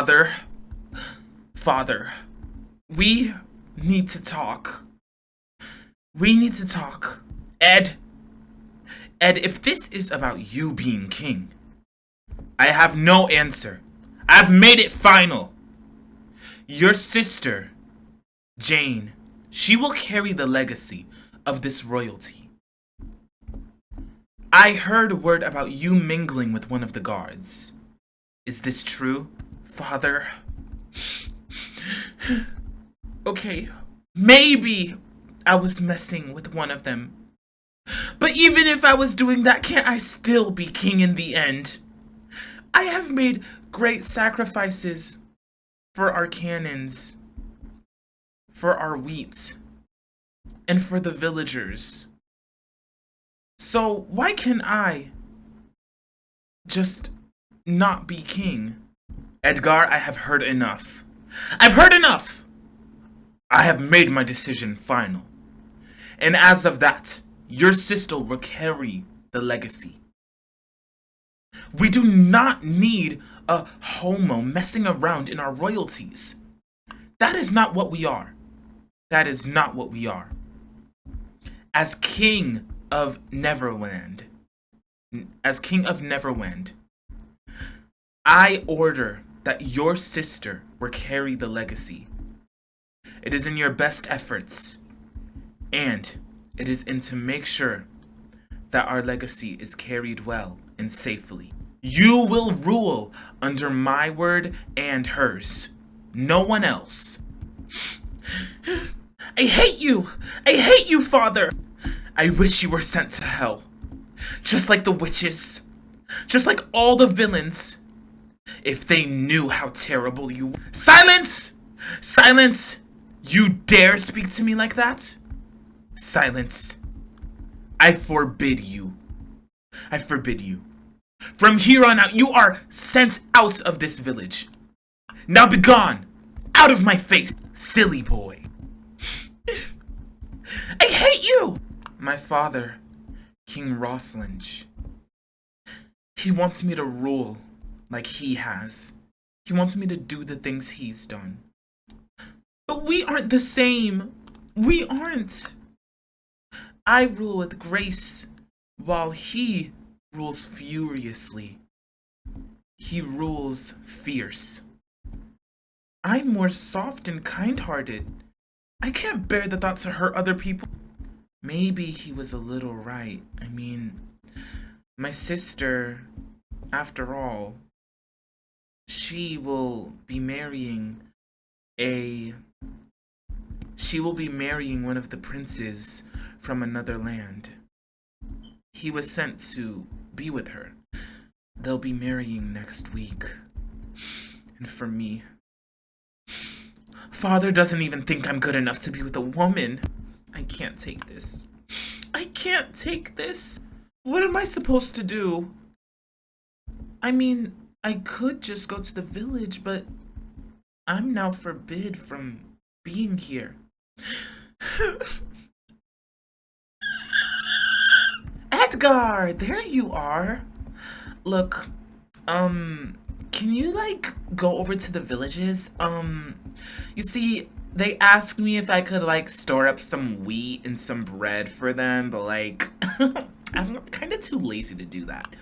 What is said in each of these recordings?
Father, Father, we need to talk. We need to talk. Ed, if this is about you being king, I have no answer. I've made it final. Your sister, Jane, she will carry the legacy of this royalty. I heard word about you mingling with one of the guards. Is this true, Father? Okay, maybe I was messing with one of them. But even if I was doing that, can't I still be king in the end? I have made great sacrifices for our cannons, for our wheat, and for the villagers. So why can I just not be king? Edgar, I have heard enough. I've heard enough! I have made my decision final. And as of that, your sister will carry the legacy. We do not need a homo messing around in our royalties. That is not what we are. That is not what we are. As king of Neverland, I order that your sister will carry the legacy. It is in your best efforts, and it is in to make sure that our legacy is carried well and safely. You will rule under my word and hers. No one else. I hate you! I hate you, Father! I wish you were sent to hell. Just like the witches. Just like all the villains. If they knew how terrible you were. Silence! Silence! You dare speak to me like that? Silence. I forbid you. I forbid you. From here on out, you are sent out of this village. Now be gone! Out of my face, silly boy. I hate you! My father, King Roslinge, he wants me to rule like he has. He wants me to do the things he's done. But we aren't the same. We aren't. I rule with grace, while he rules furiously. He rules fierce. I'm more soft and kind-hearted. I can't bear the thoughts to hurt other people. Maybe he was a little right. I mean, my sister, after all, she will be marrying one of the princes from another land. He was sent to be with her. They'll be marrying next week. And for me, Father doesn't even think I'm good enough to be with a woman. I can't take this. I can't take this. What am I supposed to do? I mean, I could just go to the village, but I'm now forbid from being here. Edgar, there you are. Look, can you, like, go over to the villages? You see, they asked me if I could, like, store up some wheat and some bread for them, but, like, I'm kind of too lazy to do that.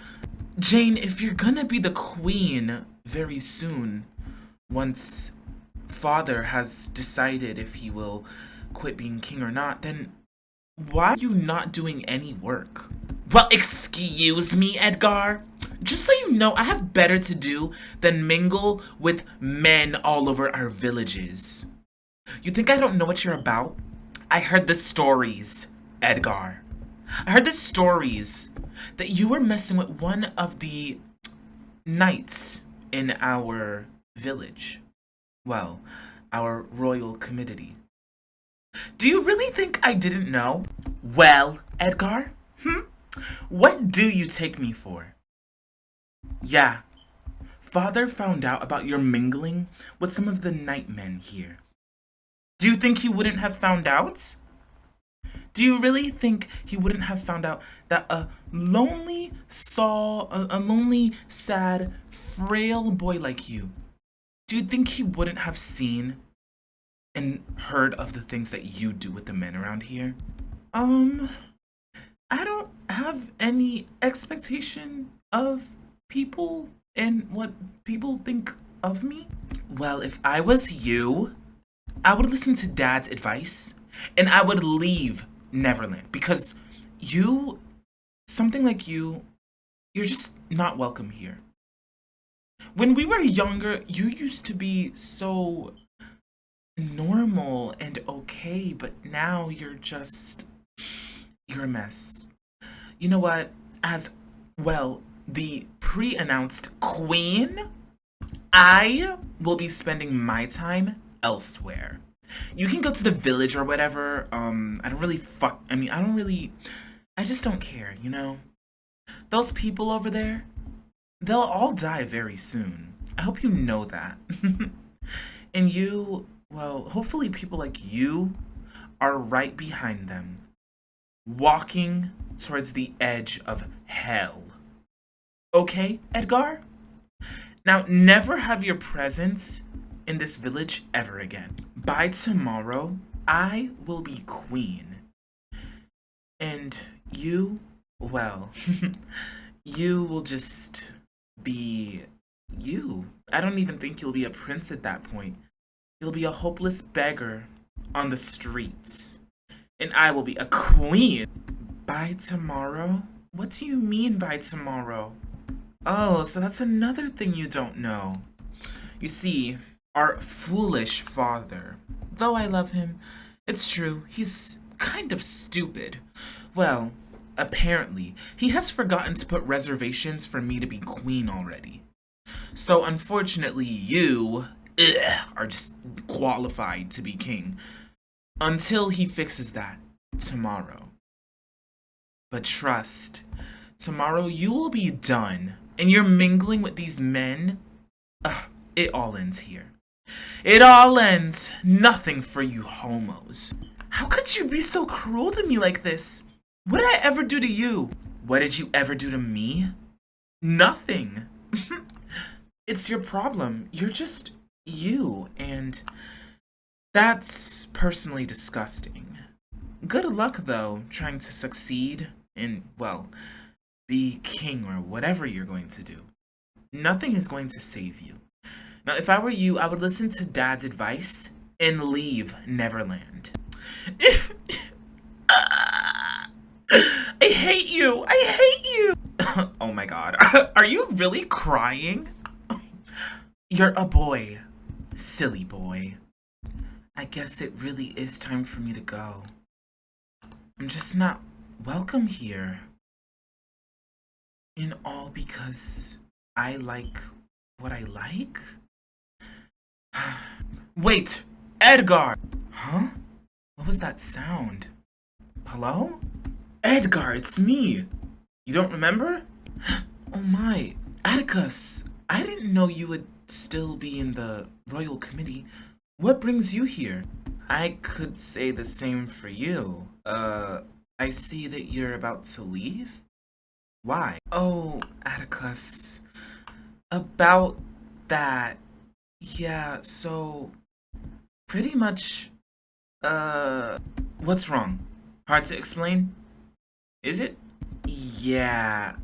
Jane, if you're gonna be the queen very soon, once Father has decided if he will quit being king or not, then why are you not doing any work? Well, excuse me, Edgar. Just so you know, I have better to do than mingle with men all over our villages. You think I don't know what you're about? I heard the stories, Edgar. I heard the stories that you were messing with one of the knights in our village. Well, our royal community. Do you really think I didn't know? Well, Edgar, what do you take me for? Yeah, Father found out about your mingling with some of the nightmen here. Do you think he wouldn't have found out? Do you really think he wouldn't have found out that a lonely, sad, frail boy like you Do you think he wouldn't have seen and heard of the things that you do with the men around here? Um, I don't have any expectation of people and what people think of me. Well, if I was you, I would listen to Dad's advice and I would leave Neverland because you, something like you're just not welcome here. When we were younger, you used to be so normal and okay, but now you're a mess. You know what? As well, the pre announced queen, I will be spending my time elsewhere. You can go to the village or whatever. I don't really I just don't care, you know? Those people over there, they'll all die very soon. I hope you know that. And you, well, hopefully people like you are right behind them, walking towards the edge of hell. Okay, Edgar? Now, never have your presence in this village ever again. By tomorrow, I will be queen. And you, well, you will just be you. I don't even think you'll be a prince at that point. You'll be a hopeless beggar on the streets. And I will be a queen. By tomorrow? What do you mean by tomorrow? Oh, so that's another thing you don't know. You see, our foolish father, though I love him, it's true, he's kind of stupid. Well, apparently, he has forgotten to put reservations for me to be queen already. So unfortunately, you are just qualified to be king until he fixes that tomorrow. But trust, tomorrow you will be done, and you're mingling with these men. It all ends here. It all ends. Nothing for you homos. How could you be so cruel to me like this? What did I ever do to you? What did you ever do to me? Nothing. It's your problem. You're just you, and that's personally disgusting. Good luck, though, trying to succeed and, well, be king or whatever you're going to do. Nothing is going to save you. Now, if I were you, I would listen to Dad's advice and leave Neverland. I hate you! I hate you! Oh my god. Are you really crying? You're a boy. Silly boy. I guess it really is time for me to go. I'm just not welcome here. And all because I like what I like? Wait! Edgar! Huh? What was that sound? Hello? Edgar, it's me! You don't remember? Oh my, Atticus! I didn't know you would still be in the royal committee. What brings you here? I could say the same for you. I see that you're about to leave? Why? Oh, Atticus. About that. Yeah, so pretty much, what's wrong? Hard to explain? Is it? Yeah,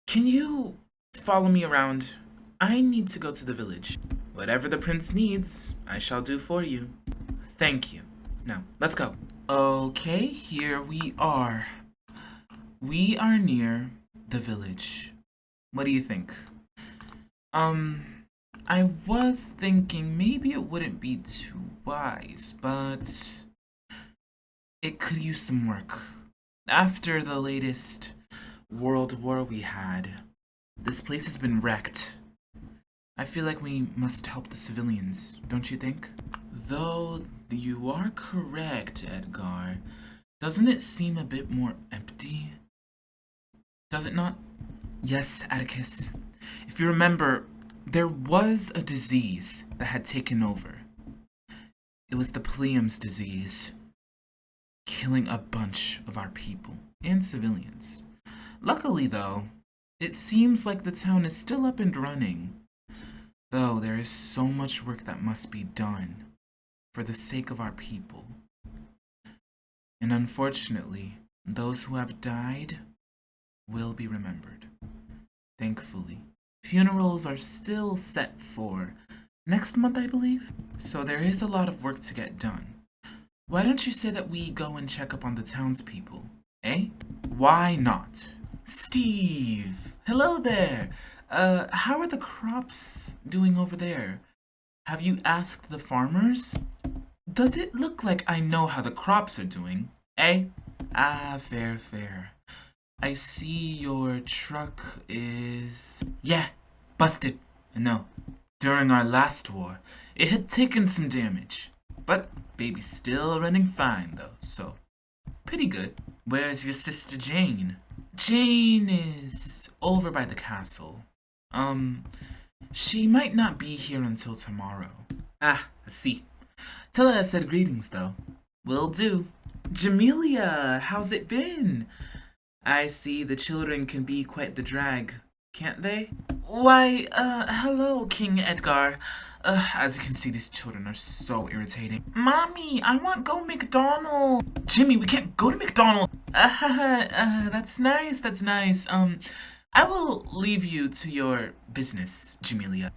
can you follow me around? I need to go to the village. Whatever the prince needs, I shall do for you. Thank you. Now, let's go. Okay, here we are. We are near the village. What do you think? I was thinking maybe it wouldn't be too wise, but it could use some work. After the latest world war we had, this place has been wrecked. I feel like we must help the civilians, don't you think? Though you are correct, Edgar. Doesn't it seem a bit more empty? Does it not? Yes, Atticus. If you remember, there was a disease that had taken over. It was the Pliam's disease, killing a bunch of our people and civilians. Luckily, though, It seems like the town is still up and running, though there is so much work that must be done for the sake of our people. And unfortunately, those who have died will be remembered. Thankfully, funerals are still set for next month, I believe. So there is a lot of work to get done. Why don't you say that we go and check up on the townspeople, eh? Why not? Steve! Hello there! How are the crops doing over there? Have you asked the farmers? Does it look like I know how the crops are doing, eh? Ah, fair, fair. I see your truck is... Yeah, busted. No, during our last war, it had taken some damage. But baby's still running fine, though, so pretty good. Where's your sister Jane? Jane is over by the castle. She might not be here until tomorrow. Ah, I see. Tell her I said greetings, though. Will do. Jamelia, how's it been? I see the children can be quite the drag, can't they? Why, hello, King Edgar. As you can see, these children are so irritating. Mommy, I want go McDonald's. Jimmy, we can't go to McDonald's. That's nice, that's nice. I will leave you to your business, Jamelia.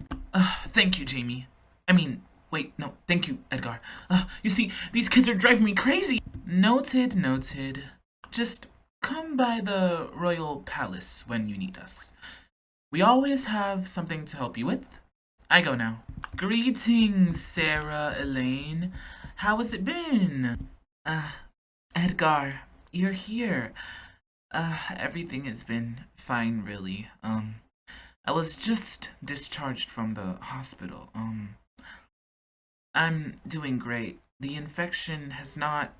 Thank you, Jamie. Wait, no, thank you, Edgar. You see, these kids are driving me crazy. Noted, noted. Just come by the Royal Palace when you need us. We always have something to help you with. I go now. Greetings, Sarah, Elaine. How has it been? Edgar, you're here. Everything has been fine, really. I was just discharged from the hospital. I'm doing great. The infection has not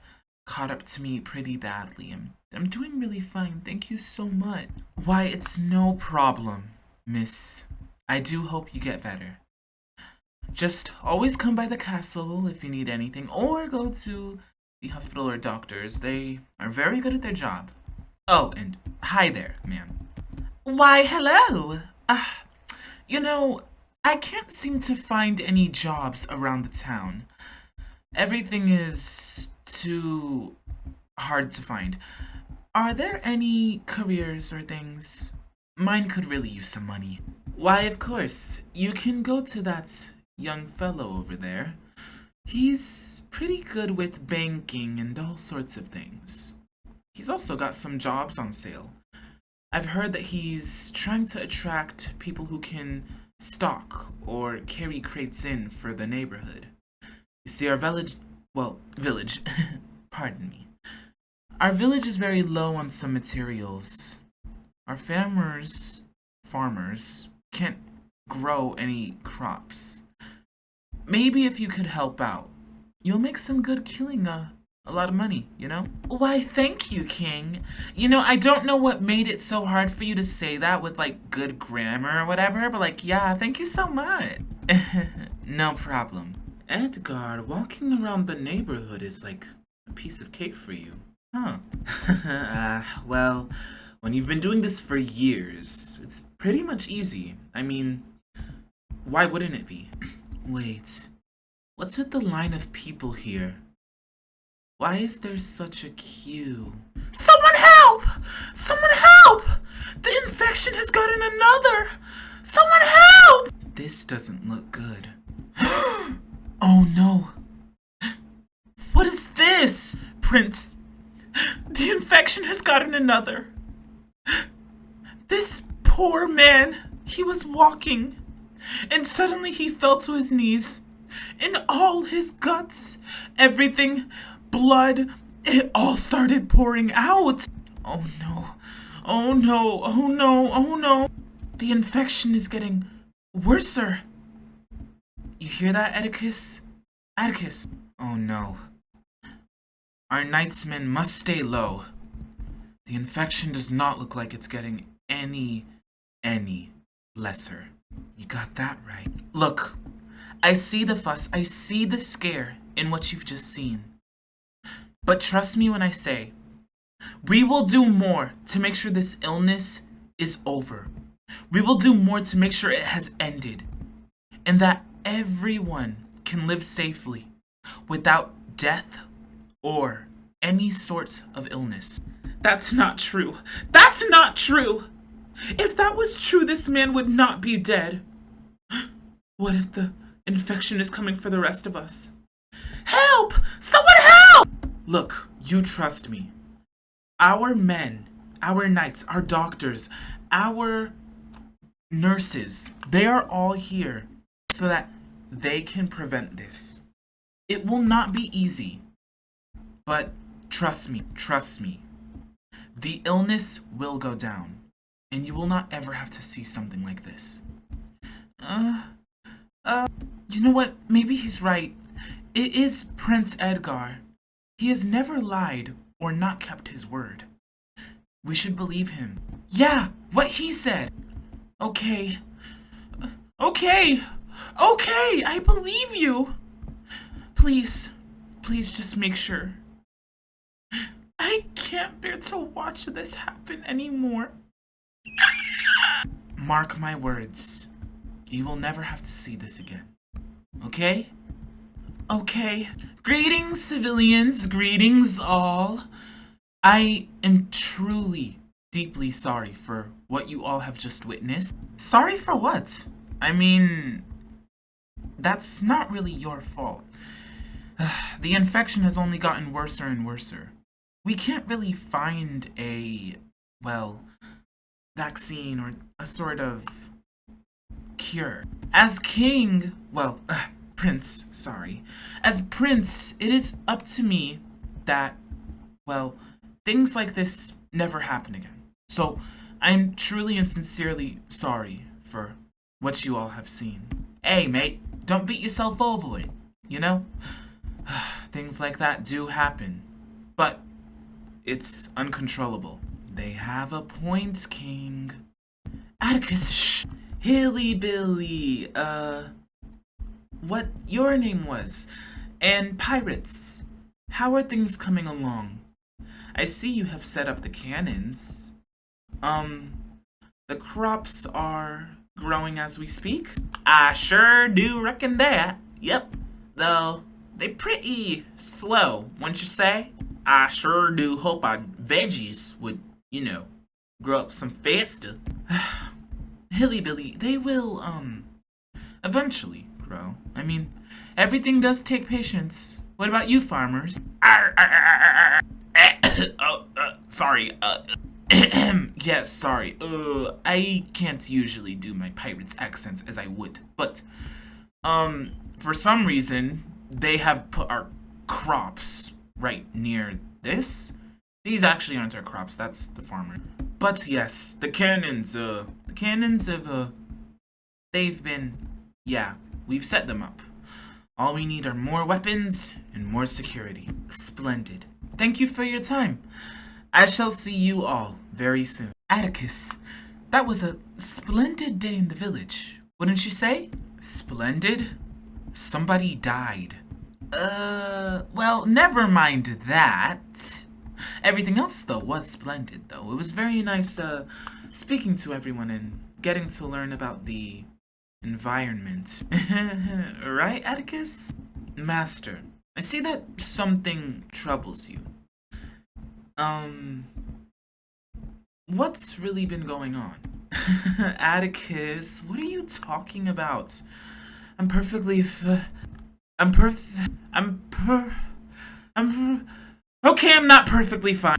caught up to me pretty badly. I'm doing really fine. Thank you so much. Why, it's no problem, miss. I do hope you get better. Just always come by the castle if you need anything, or go to the hospital or doctors. They are very good at their job. Oh, and hi there, ma'am. Why, hello. I can't seem to find any jobs around the town. Everything is too hard to find. Are there any careers or things? Mine could really use some money. Why, of course. You can go to that young fellow over there. He's pretty good with banking and all sorts of things. He's also got some jobs on sale. I've heard that he's trying to attract people who can stock or carry crates in for the neighborhood. You see, our village, pardon me. Our village is very low on some materials. Our farmers can't grow any crops. Maybe if you could help out, you'll make some good killing, a lot of money, you know? Why, thank you, King. I don't know what made it so hard for you to say that with, good grammar or whatever, but, yeah, thank you so much. No problem. Edgar, walking around the neighborhood is like a piece of cake for you. Huh. Well, when you've been doing this for years, it's pretty much easy. Why wouldn't it be? Wait, what's with the line of people here? Why is there such a queue? Someone help! Someone help! The infection has gotten another! Someone help! This doesn't look good. Oh no. What is this? Prince, the infection has gotten another. This poor man, he was walking, and suddenly he fell to his knees, and all his guts, everything, blood, it all started pouring out. Oh no, oh no, oh no, oh no. The infection is getting worser. You hear that, Atticus? Atticus. Oh no. Our knightsmen must stay low. The infection does not look like it's getting any lesser. You got that right. Look, I see the fuss, I see the scare in what you've just seen. But trust me when I say, we will do more to make sure this illness is over. We will do more to make sure it has ended, and that everyone can live safely without death or any sort of illness. That's not true. That's not true! If that was true, this man would not be dead. What if the infection is coming for the rest of us? Help! Someone help! Look, you trust me. Our men, our knights, our doctors, our nurses, they are all here so that they can prevent this. It will not be easy, but trust me. The illness will go down, and you will not ever have to see something like this. You know what? Maybe he's right. It is Prince Edgar. He has never lied or not kept his word. We should believe him. Yeah, what he said. Okay. Okay, I believe you. Please just make sure. I can't bear to watch this happen anymore. Mark my words. You will never have to see this again. Okay? Okay. Greetings, civilians. Greetings, all. I am truly, deeply sorry for what you all have just witnessed. Sorry for what? I mean, that's not really your fault. The infection has only gotten worser and worser. We can't really find a, well, vaccine or a sort of cure. As king, well, prince, sorry. As prince, it is up to me that, well, things like this never happen again. So, I'm truly and sincerely sorry for what you all have seen. Hey, mate, don't beat yourself over it, you know? Things like that do happen, but it's uncontrollable. They have a point, King. Atticus, shh. Hilly Billy, what your name was, and pirates. How are things coming along? I see you have set up the cannons. The crops are growing as we speak? I sure do reckon that. Yep. Though, they pretty slow, wouldn't you say? I sure do hope our veggies would, grow up some faster. Hilly Billy, they will, eventually grow. I mean, everything does take patience. What about you, farmers? Sorry, yes, sorry. I can't usually do my pirate's accents as I would, but, for some reason, they have put our crops right near this. These actually aren't our crops, that's the farmer. But yes, the cannons have, they've been, yeah, we've set them up. All we need are more weapons and more security. Splendid. Thank you for your time. I shall see you all very soon. Atticus, that was a splendid day in the village, wouldn't you say? Splendid? Somebody died. Well, never mind that. Everything else, though, was splendid, though. It was very nice, speaking to everyone and getting to learn about the environment. Right, Atticus? Master, I see that something troubles you. What's really been going on? Atticus, what are you talking about? I'm perfectly okay, I'm not perfectly fine.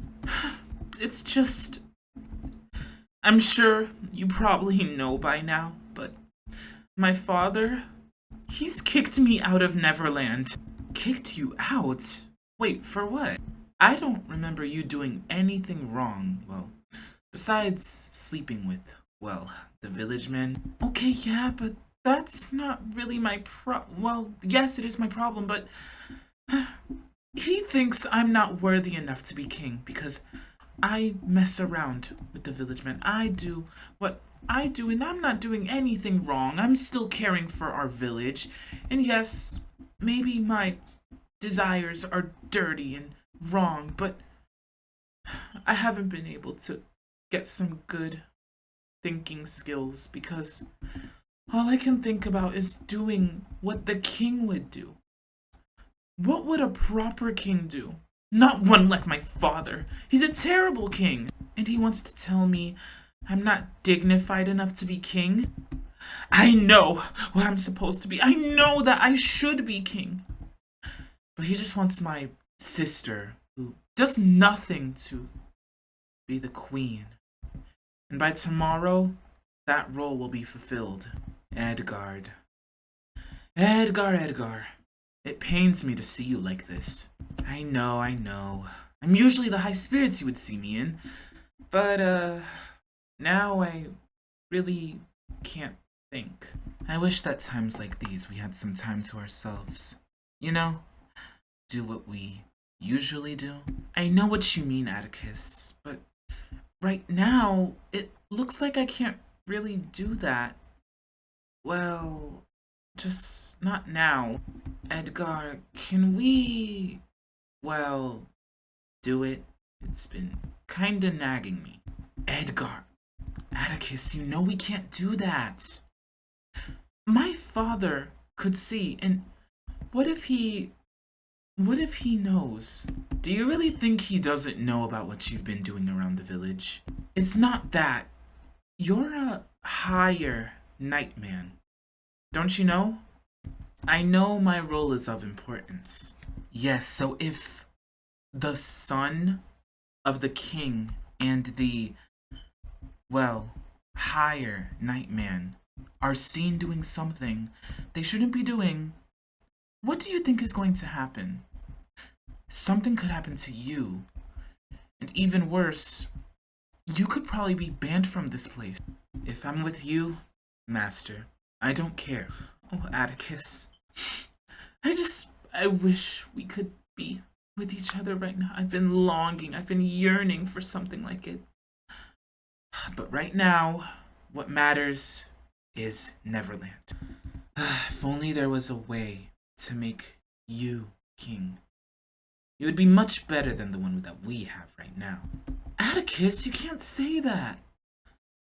It's just, I'm sure you probably know by now, but my father, he's kicked me out of Neverland. Kicked you out? Wait, for what? I don't remember you doing anything wrong, well, besides sleeping with, well, the village men. Okay, yeah, but that's not really my well, yes, it is my problem, but he thinks I'm not worthy enough to be king because I mess around with the village men. I do what I do, and I'm not doing anything wrong. I'm still caring for our village, and yes, maybe my desires are dirty and wrong, but I haven't been able to get some good thinking skills because all I can think about is doing what the king would do. What would a proper king do? Not one like my father. He's a terrible king. And he wants to tell me I'm not dignified enough to be king. I know what I'm supposed to be. I know that I should be king. But he just wants my sister, who does nothing, to be the queen. And by tomorrow, that role will be fulfilled. Edgard. Edgar. It pains me to see you like this. I know. I'm usually the high spirits you would see me in. But, now I really can't think. I wish that times like these we had some time to ourselves. You know? Do what we usually do. I know what you mean, Atticus, but right now, it looks like I can't really do that. Well, just not now. Edgar, can we, well, do it? It's been kinda nagging me. Edgar, Atticus, you know we can't do that. My father could see, and what if he knows? Do you really think he doesn't know about what you've been doing around the village? It's not that. You're a higher nightman. Don't you know? I know my role is of importance. Yes, so if the son of the king and the, well, higher nightman are seen doing something they shouldn't be doing, what do you think is going to happen? Something could happen to you. And even worse, you could probably be banned from this place. If I'm with you, master, I don't care. Oh, Atticus. I wish we could be with each other right now. I've been yearning for something like it. But right now, what matters is Neverland. If only there was a way to make you king. It would be much better than the one that we have right now. Atticus, you can't say that.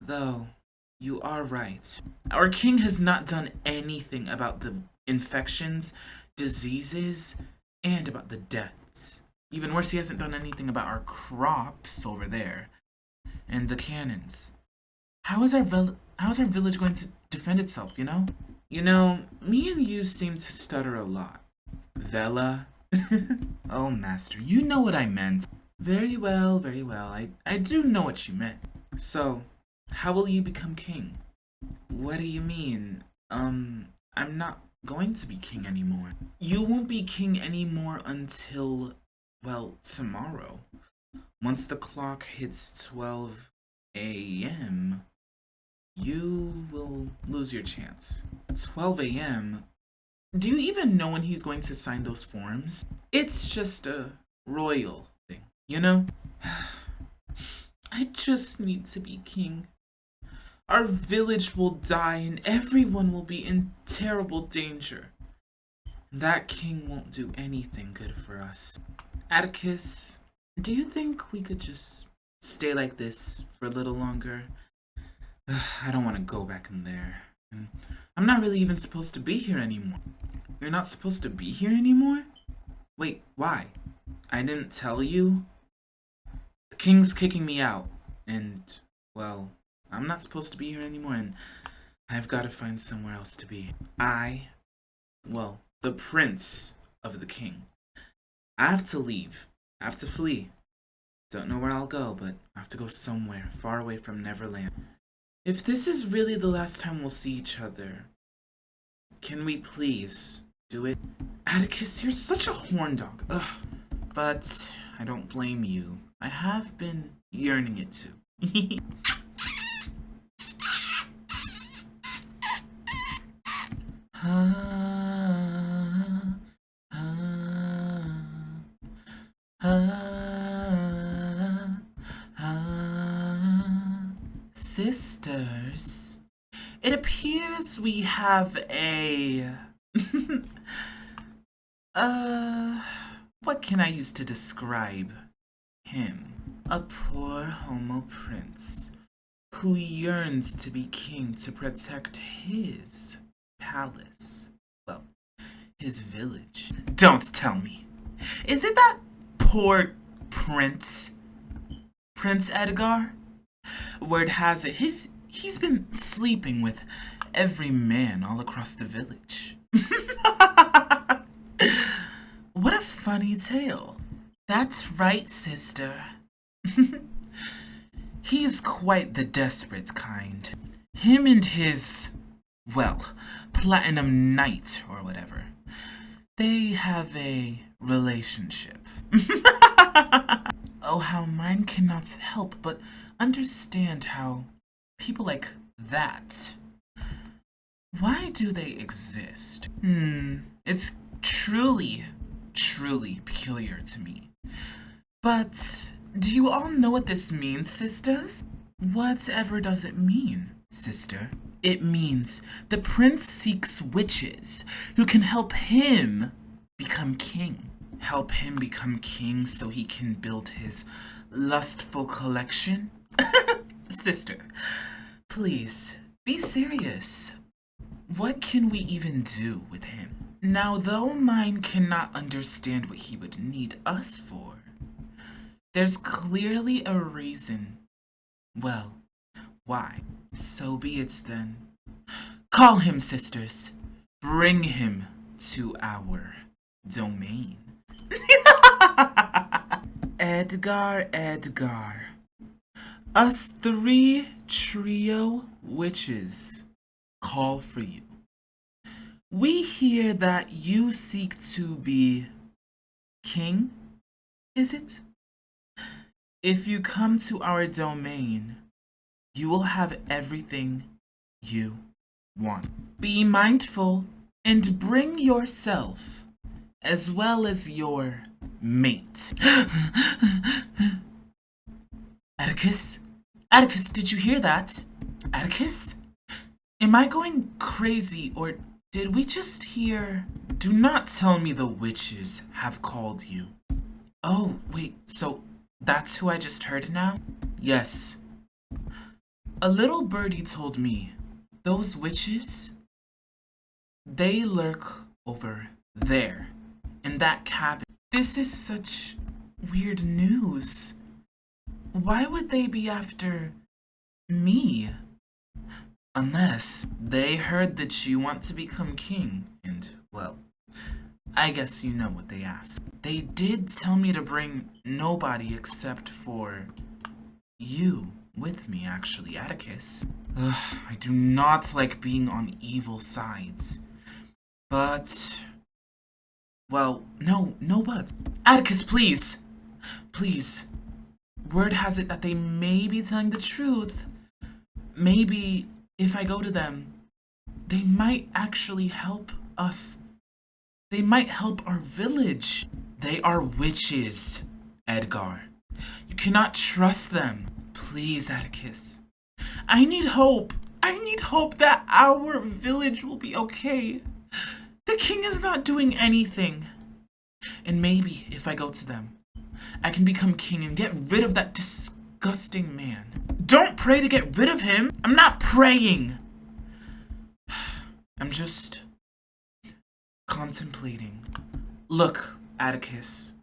Though, you are right. Our king has not done anything about the infections, diseases, and about the deaths. Even worse, he hasn't done anything about our crops over there. And the cannons. How is our village going to defend itself, you know? You know, me and you seem to stutter a lot. Vela? Oh, master, you know what I meant. Very well. I do know what you meant. So, how will you become king? What do you mean? I'm not going to be king anymore. You won't be king anymore until, well, tomorrow. Once the clock hits 12 a.m., you will lose your chance. 12 a.m.? Do you even know when he's going to sign those forms? It's just a royal thing, you know? I just need to be king. Our village will die and everyone will be in terrible danger. That king won't do anything good for us. Atticus, do you think we could just stay like this for a little longer? I don't want to go back in there. And I'm not really even supposed to be here anymore. You're not supposed to be here anymore? Wait, why? I didn't tell you? The king's kicking me out. And, well, I'm not supposed to be here anymore, and I've got to find somewhere else to be. Well, the prince of the king. I have to leave. I have to flee. Don't know where I'll go, but I have to go somewhere far away from Neverland. If this is really the last time we'll see each other, can we please do it? Atticus, you're such a horn dog. Ugh. But I don't blame you. I have been yearning it too. Sisters, it appears we have a what can I use to describe him? A poor homo prince who yearns to be king to protect his palace. Well, his village. Don't tell me. Is it that poor prince, Prince Edgar? Word has it, he's been sleeping with every man all across the village. What a funny tale. That's right, sister. He's quite the desperate kind. Him and his, well, platinum knight or whatever. They have a relationship. Oh, how mine cannot help but understand how people like that, why do they exist? It's truly peculiar to me. But do you all know what this means, sisters? Whatever does it mean, sister? It means the prince seeks witches who can help him become king. Help him become king so he can build his lustful collection? Sister, please, be serious. What can we even do with him? Now, though mine cannot understand what he would need us for, there's clearly a reason. Well, why? So be it then. Call him, sisters. Bring him to our domain. Edgar. Us three trio witches call for you. We hear that you seek to be king, is it? If you come to our domain, you will have everything you want. Be mindful and bring yourself as well as your mate. Atticus? Atticus, did you hear that? Atticus? Am I going crazy, or did we just hear? Do not tell me the witches have called you. Oh, wait, so that's who I just heard now? Yes. A little birdie told me those witches, they lurk over there, in that cabin. This is such weird news. Why would they be after me? Unless they heard that you want to become king, and, well, I guess you know what they asked. They did tell me to bring nobody except for you with me, actually, Atticus. Ugh, I do not like being on evil sides. But, well, no buts. Atticus, please! Please. Word has it that they may be telling the truth. Maybe if I go to them, they might actually help us. They might help our village. They are witches, Edgar. You cannot trust them. Please, Atticus. I need hope. I need hope that our village will be okay. The king is not doing anything. And maybe if I go to them, I can become king and get rid of that disgusting man. Don't pray to get rid of him. I'm not praying. I'm just contemplating. Look, Atticus.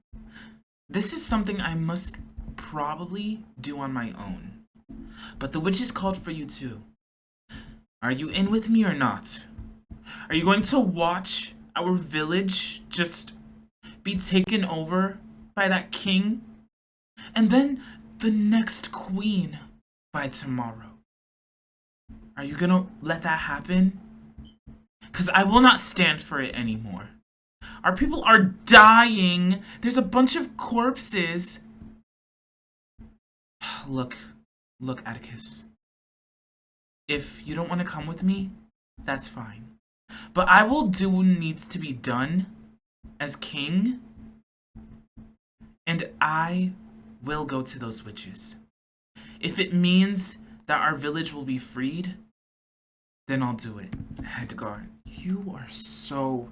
This is something I must probably do on my own. But the witches called for you too. Are you in with me or not? Are you going to watch our village just be taken over by that king? And then the next queen by tomorrow. Are you gonna let that happen? Because I will not stand for it anymore. Our people are dying. There's a bunch of corpses. Look, Atticus. If you don't want to come with me, that's fine. But I will do what needs to be done as king. And I will go to those witches. If it means that our village will be freed, then I'll do it. Edgar, you are so...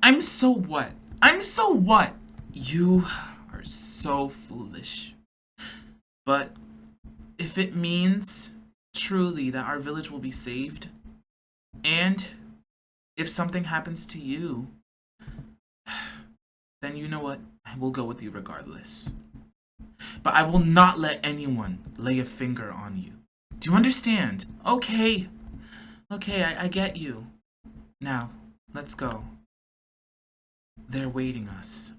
I'm so what? I'm so what? You are so foolish. But if it means truly that our village will be saved, and if something happens to you, then you know what? I will go with you regardless. But I will not let anyone lay a finger on you. Do you understand? Okay. Okay, I get you. Now, let's go. They're waiting us.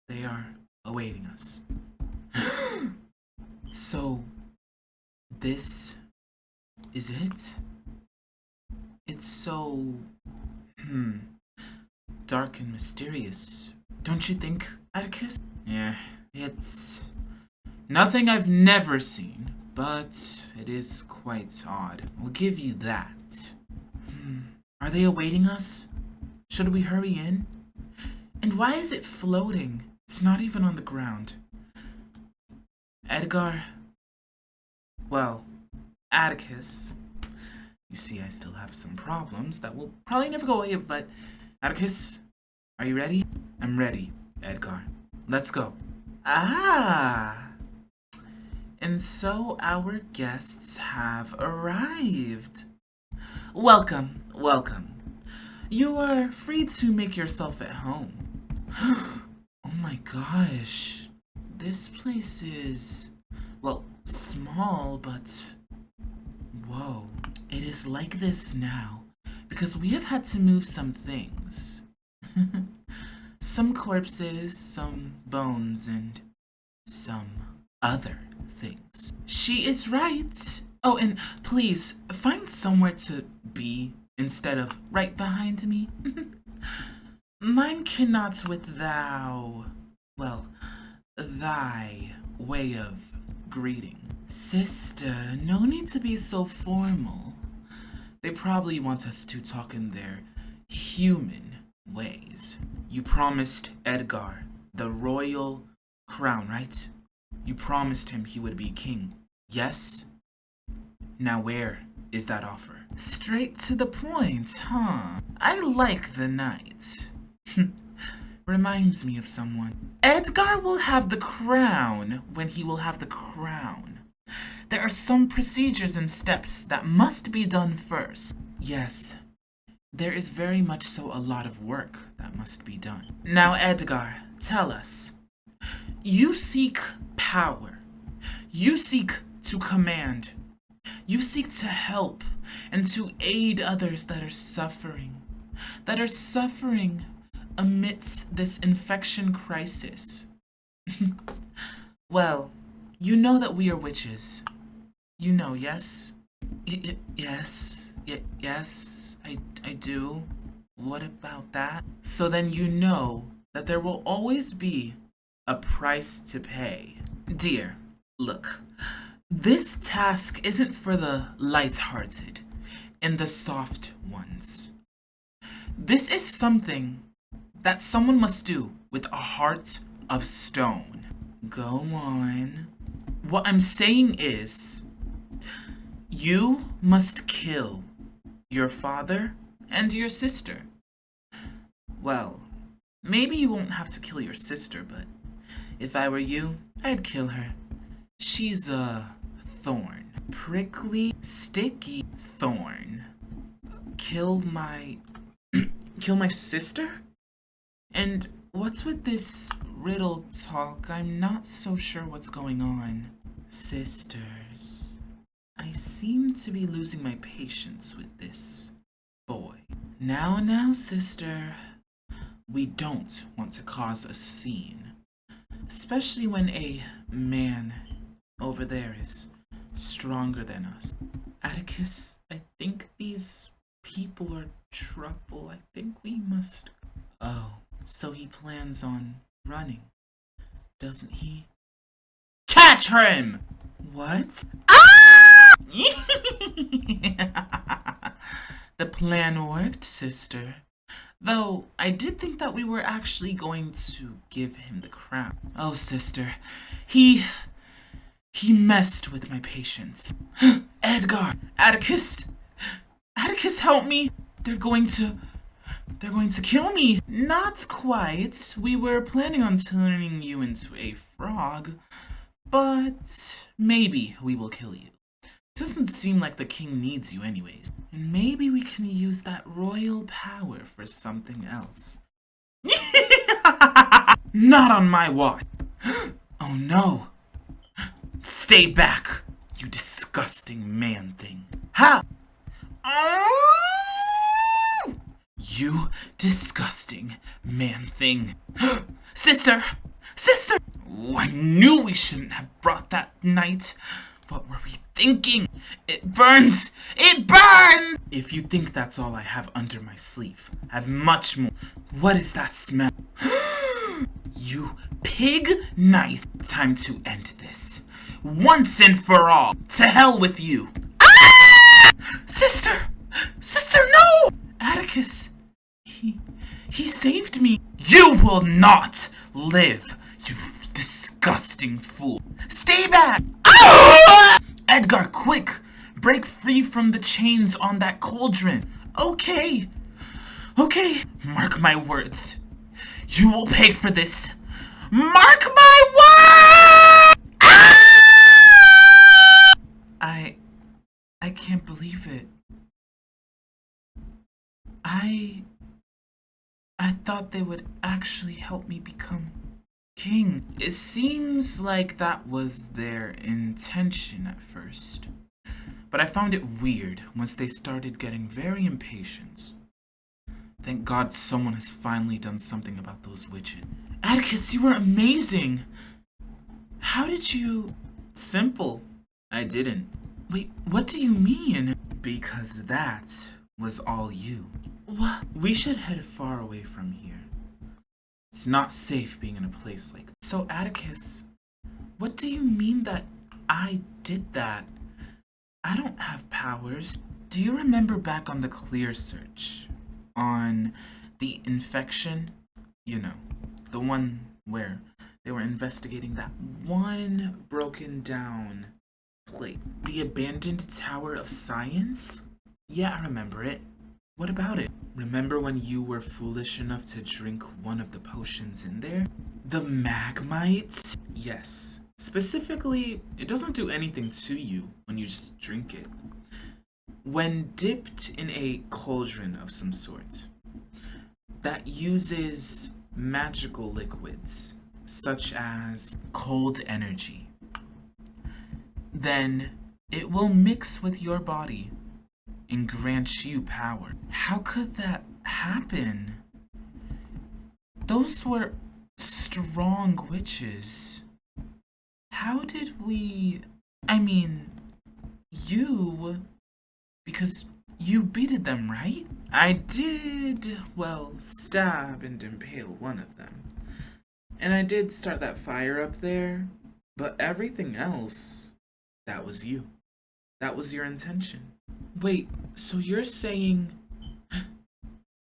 They are awaiting us. So, this is it? It's so, dark and mysterious. Don't you think, Atticus? Yeah, it's nothing I've never seen, but it is quite odd. I'll give you that. Are they awaiting us? Should we hurry in? And why is it floating? It's not even on the ground. Edgar. Well, Atticus. You see, I still have some problems that will probably never go away, but Atticus, are you ready? I'm ready, Edgar. Let's go. Ah! And so our guests have arrived. Welcome, welcome. You are free to make yourself at home. Oh my gosh. This place is, well, small, but whoa. It is like this now because we have had to move some things. Some corpses, some bones, and some other things. She is right. Oh, and please find somewhere to be instead of right behind me. Mine cannot with thy way of greeting. Sister, no need to be so formal. They probably want us to talk in their human ways. You promised Edgar the royal crown, right? You promised him he would be king. Yes? Now where is that offer? Straight to the point, huh? I like the knight. Reminds me of someone. Edgar will have the crown when he will have the crown. There are some procedures and steps that must be done first. Yes, there is very much so a lot of work that must be done. Now, Edgar, tell us. You seek power. You seek to command. You seek to help and to aid others that are suffering amidst this infection crisis. Well, you know that we are witches. You know, yes? Yes, I do. What about that? So then you know that there will always be a price to pay. Dear, look, this task isn't for the light-hearted and the soft ones. This is something that someone must do with a heart of stone. Go on. What I'm saying is, you must kill your father and your sister. Well, maybe you won't have to kill your sister, but if I were you, I'd kill her. She's a thorn. Prickly, sticky thorn. Kill my sister? And what's with this riddle talk? I'm not so sure what's going on. Sisters, I seem to be losing my patience with this boy. Now, sister, we don't want to cause a scene, especially when a man over there is stronger than us. Atticus, I think these people are trouble. I think we must... Oh, so he plans on running, doesn't he? Catch him! What? Ah! The plan worked, sister. Though, I did think that we were actually going to give him the crown. Oh, sister, he messed with my patience. Edgar! Atticus! Atticus, help me! They're going to kill me! Not quite. We were planning on turning you into a frog. But maybe we will kill you. Doesn't seem like the king needs you anyways. And maybe we can use that royal power for something else. Not on my watch. Oh no. Stay back, you disgusting man thing. Ha! You disgusting man thing. Sister! Sister! Oh, I knew we shouldn't have brought that night. What were we thinking? It burns! It burns! If you think that's all I have under my sleeve, I have much more. What is that smell? You pig knife. Time to end this. Once and for all. To hell with you. Ah! Sister! Sister, no! Atticus. He saved me. You will not live, you disgusting fool. Stay back! Ah! Edgar, quick! Break free from the chains on that cauldron. Okay. Okay. Mark my words. You will pay for this. Mark my words! Ah! I can't believe it. I thought they would actually help me become king. It seems like that was their intention at first. But I found it weird once they started getting very impatient. Thank God someone has finally done something about those witches. Atticus, you were amazing! How did you... Simple. I didn't. Wait, what do you mean? Because that was all you. What? We should head far away from here. It's not safe being in a place like this. So, Atticus, what do you mean that I did that? I don't have powers. Do you remember back on the clear search? On the infection? You know, the one where they were investigating that one broken down place. The abandoned Tower of Science? Yeah, I remember it. What about it? Remember when you were foolish enough to drink one of the potions in there? The Magmite? Yes. Specifically, it doesn't do anything to you when you just drink it. When dipped in a cauldron of some sort that uses magical liquids, such as cold energy, then it will mix with your body and grant you power. How could that happen? Those were strong witches. How did we... I mean, you... Because you beated them, right? I did, well, stab and impale one of them. And I did start that fire up there, but everything else, that was you. That was your intention. Wait, so you're saying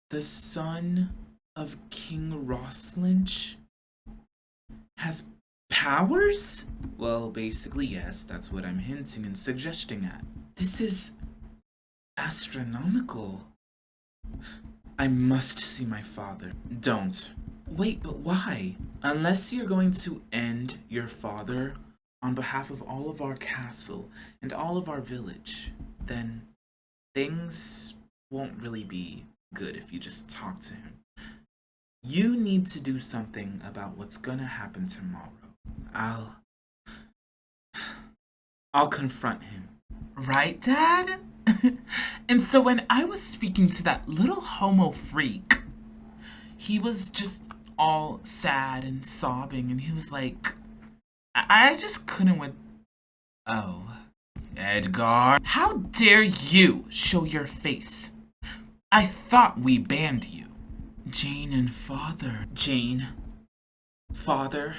the son of King Roslinch has powers? Well, basically, yes, that's what I'm hinting and suggesting at. This is astronomical. I must see my father. Don't. Wait, but why? Unless you're going to end your father on behalf of all of our castle and all of our village, then things won't really be good if you just talk to him. You need to do something about what's gonna happen tomorrow. I'll confront him. Right, Dad? And so when I was speaking to that little homo freak, he was just all sad and sobbing, and he was like, I just couldn't with... Oh, Edgar, how dare you show your face? I thought we banned you. Jane and Father. Jane, Father,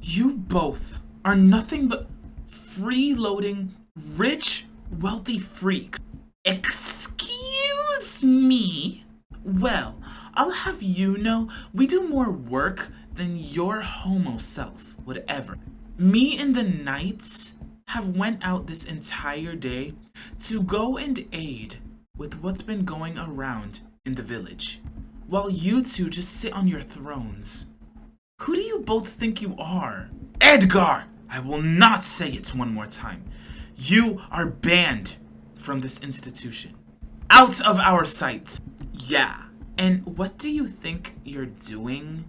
you both are nothing but freeloading, rich, wealthy freaks. Excuse me? Well, I'll have you know we do more work than your homo self would ever. Me and the Knights have went out this entire day to go and aid with what's been going around in the village, while you two just sit on your thrones. Who do you both think you are? Edgar! I will not say it one more time. You are banned from this institution. Out of our sight. Yeah. And what do you think you're doing?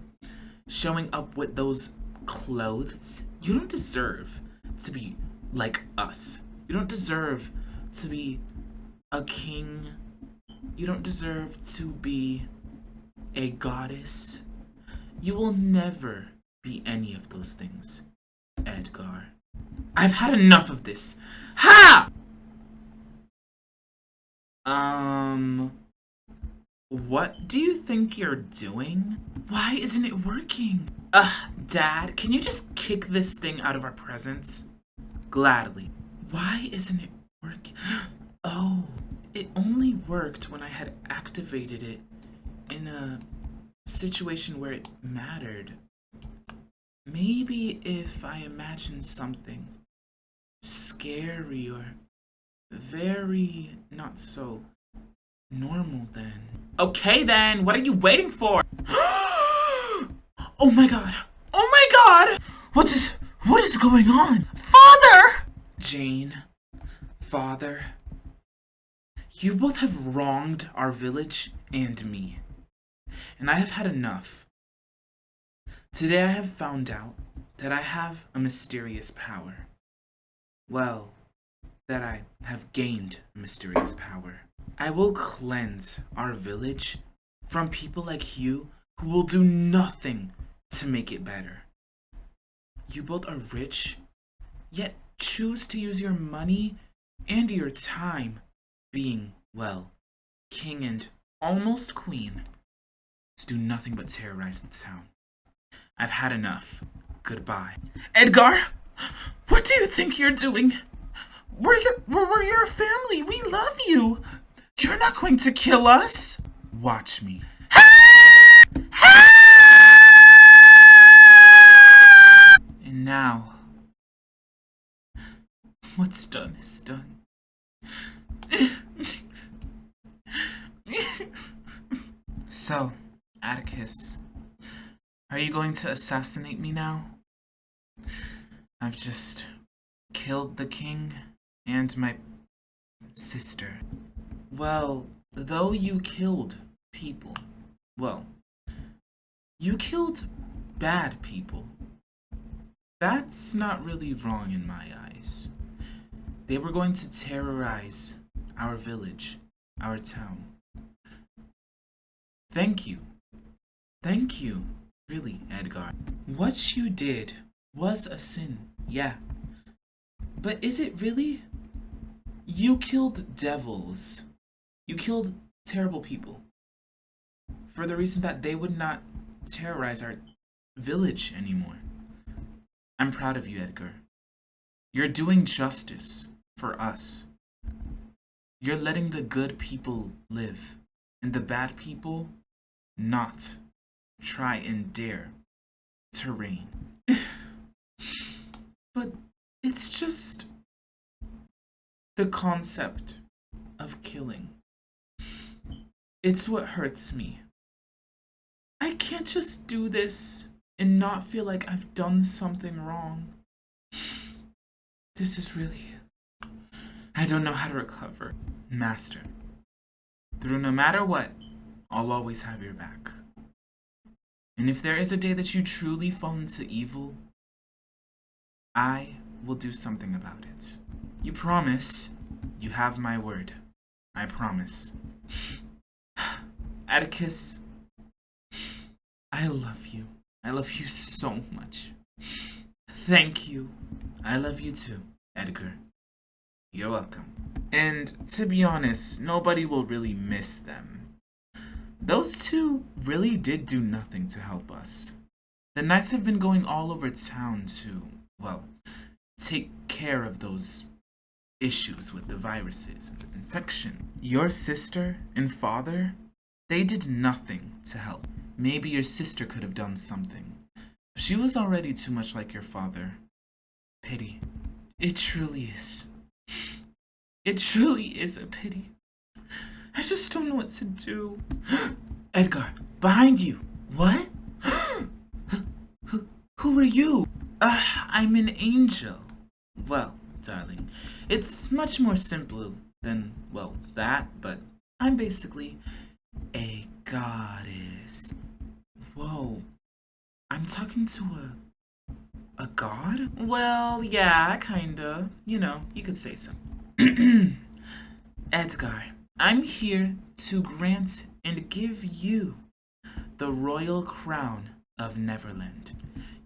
Showing up with those clothes? You don't deserve to be like us. You don't deserve to be a king. You don't deserve to be a goddess. You will never be any of those things, Edgar. I've had enough of this. Ha! What do you think you're doing? Why isn't it working? Dad, can you just kick this thing out of our presence? Gladly. Why isn't it working? Oh, it only worked when I had activated it in a situation where it mattered. Maybe if I imagine something scary or very not so normal then. Okay then, what are you waiting for? Oh my god! Oh my god! What is going on? Father! Jane, Father, you both have wronged our village and me, and I have had enough. Today I have found out that I have a mysterious power. Well, that I have gained a mysterious power. I will cleanse our village from people like you who will do nothing to make it better. You both are rich, yet choose to use your money and your time being, well, king and almost queen to do nothing but terrorize the town. I've had enough. Goodbye. Edgar, what do you think you're doing? We're your family. We love you. You're not going to kill us. Watch me. And now, what's done is done. So, Atticus, are you going to assassinate me now? I've just killed the king and my sister. Well, though you killed people, well, you killed bad people. That's not really wrong in my eyes. They were going to terrorize our village, our town. Thank you. Thank you, really, Edgar. What you did was a sin, yeah. But is it really? You killed devils. You killed terrible people. For the reason that they would not terrorize our village anymore. I'm proud of you, Edgar. You're doing justice for us. You're letting the good people live, and the bad people not try and dare to reign. But it's just the concept of killing. It's what hurts me. I can't just do this and not feel like I've done something wrong. This is really... I don't know how to recover. Master, through no matter what, I'll always have your back. And if there is a day that you truly fall into evil, I will do something about it. You promise? You have my word. I promise. Atticus, I love you. I love you so much. Thank you. I love you too, Edgar. You're welcome. And to be honest, nobody will really miss them. Those two really did do nothing to help us. The knights have been going all over town to, well, take care of those issues with the viruses and the infection. Your sister and father, they did nothing to help. Maybe your sister could have done something. She was already too much like your father. Pity. It truly is. It truly is a pity. I just don't know what to do. Edgar, behind you. What? Who are you? I'm an angel. Well, darling, it's much more simple than, well, that, but I'm basically a goddess. Whoa, I'm talking to a god? Well, yeah, kinda. You know, you could say so. Edgar, I'm here to grant and give you the royal crown of Neverland.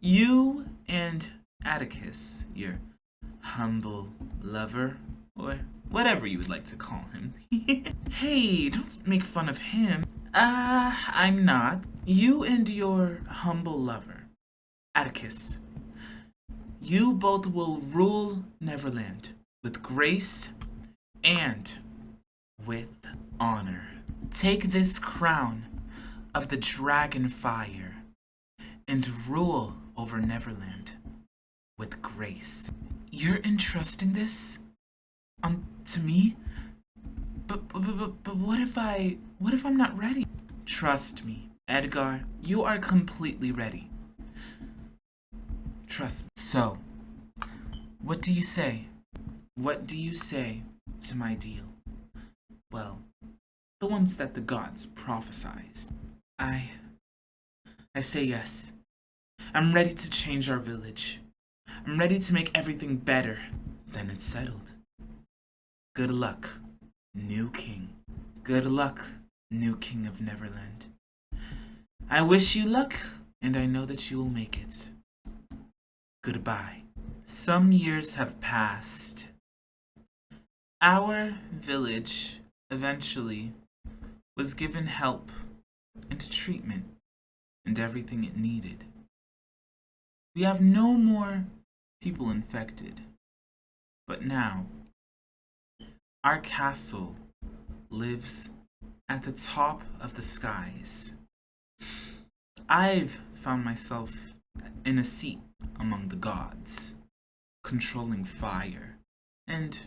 You and Atticus, your humble lover, or whatever you would like to call him. Hey, don't make fun of him. I'm not. You and your humble lover, Atticus, you both will rule Neverland with grace and with honor. Take this crown of the dragon fire and rule over Neverland with grace. You're entrusting this to me? But what if I'm not ready? Trust me, Edgar, you are completely ready. Trust me. So, what do you say? What do you say to my deal? Well, the ones that the gods prophesied. I I say yes. I'm ready to change our village. I'm ready to make everything better than it's settled. Good luck, new king. Good luck, new king of Neverland. I wish you luck, and I know that you will make it. Goodbye. Some years have passed. Our village eventually was given help and treatment and everything it needed. We have no more people infected. But now, our castle lives at the top of the skies. I've found myself in a seat among the gods, controlling fire and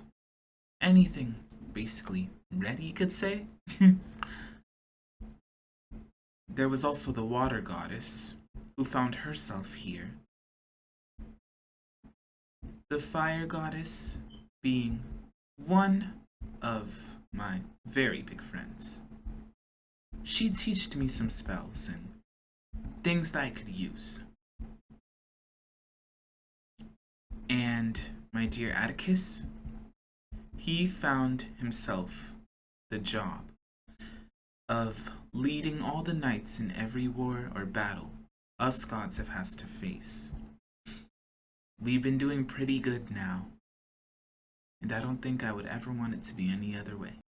anything basically red, you could say. There was also the water goddess who found herself here. The fire goddess being one of my very big friends. She taught me some spells and things that I could use. And my dear Atticus, he found himself the job of leading all the knights in every war or battle us gods have had to face. We've been doing pretty good now, and I don't think I would ever want it to be any other way.